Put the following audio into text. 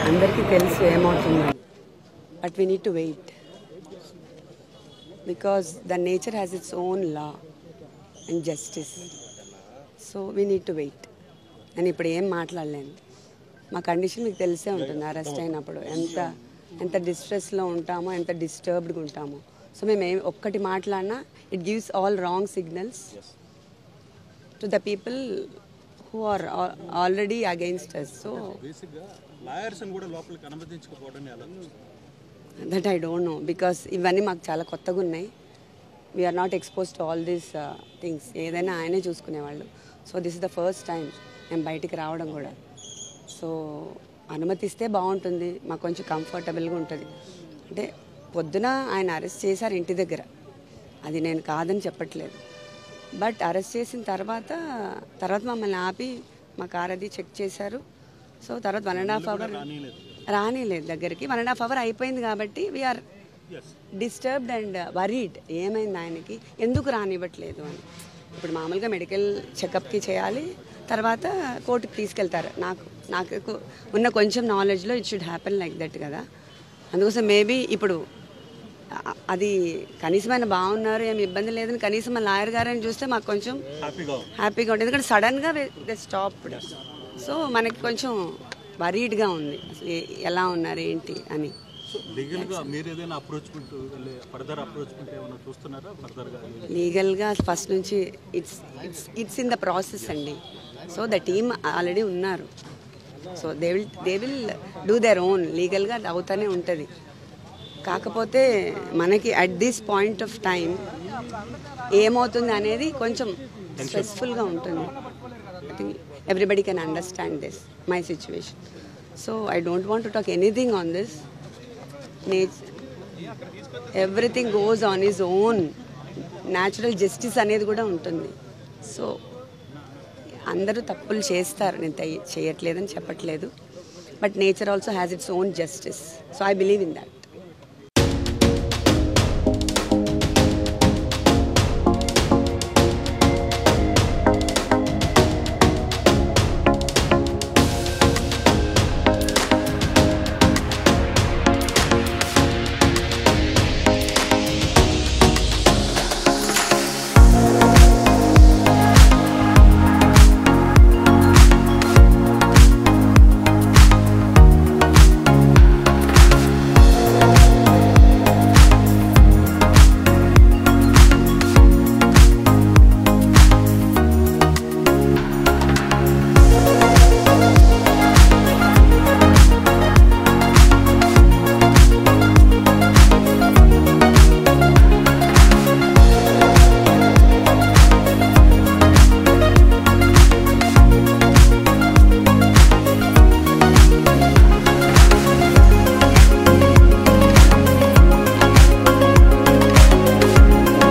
అందరికీ తెలుసు ఏమవుతుందని, but we need to wait because the nature has its own law and justice. So we need to wait. నేను ఇప్పుడు ఏం మాట్లాడలేను. మా కండిషన్ మీకు తెలిసే ఉంటుంది. అరెస్ట్ అయినప్పుడు ఎంత డిస్ట్రెస్లో ఉంటామో, ఎంత డిస్టర్బ్డ్గా ఉంటామో. సో మేము ఒక్కటి మాట్లాడినా it gives all wrong signals to the people who are already against us. So lawyers and kuda lopaliki అనుమతించకపోవడాన్ని ఎలా చూస్తారు? That I don't know because ఇవన్నీ మాకు చాలా కొత్తగా ఉన్నాయి. We are not exposed to all these things. ఏదైనా ఆయనే చూసుకునేవాళ్ళు. So this is the first time మేము బయటికి రావడం కూడా. సో అనుమతిస్తే బాగుంటుంది, మాకు కొంచెం కంఫర్టబుల్గా ఉంటుంది. అంటే పొద్దున ఆయన అరెస్ట్ చేశారు ఇంటి దగ్గర, అది నేను కాదని చెప్పట్లేదు. బట్ అరెస్ట్ చేసిన తర్వాత మమ్మల్ని ఆపి మా కార్ అది చెక్ చేశారు. సో తర్వాత 1.5 hour రానిలేదు దగ్గరికి. 1.5 hour అయిపోయింది కాబట్టి వీఆర్ డిస్టర్బ్డ్ అండ్ వరీడ్. ఏమైంది ఆయనకి, ఎందుకు రానివ్వట్లేదు అని. ఇప్పుడు మామూలుగా మెడికల్ చెకప్కి చేయాలి, తర్వాత కోర్టుకి తీసుకెళ్తారు. నాకు ఉన్న కొంచెం నాలెడ్జ్లో it should happen like that కదా. అందుకోసం మేబీ ఇప్పుడు అది కనీసం ఆయన బాగున్నారు, ఏమి ఇబ్బంది లేదని కనీసం మా లాయర్ గారని చూస్తే మాకు కొంచెం హ్యాపీగా ఉంటుంది. ఎందుకంటే సడన్గా స్టాప్డ్. సో మనకి కొంచెం వరీడ్గా ఉంది, అసలు ఎలా ఉన్నారు ఏంటి అని. లీగల్గా ఫస్ట్ నుంచి ఇట్స్ ఇన్ ద ప్రాసెస్ అండి. సో ద టీమ్ ఆల్రెడీ ఉన్నారు. So they will do their own. లీగల్గా అవుతానే ఉంటుంది. కాకపోతే మనకి at this point of time ఏమవుతుంది అనేది కొంచెం స్ట్రెస్ఫుల్గా ఉంటుంది. I think everybody can understand this my situation. So I don't want to talk anything on this. Everything goes on his own. Natural justice అనేది కూడా ఉంటుంది. సో అందరూ తప్పులు చేస్తారు, నేను చేయట్లేదని చెప్పట్లేదు. But nature also has its own justice. So I believe in that.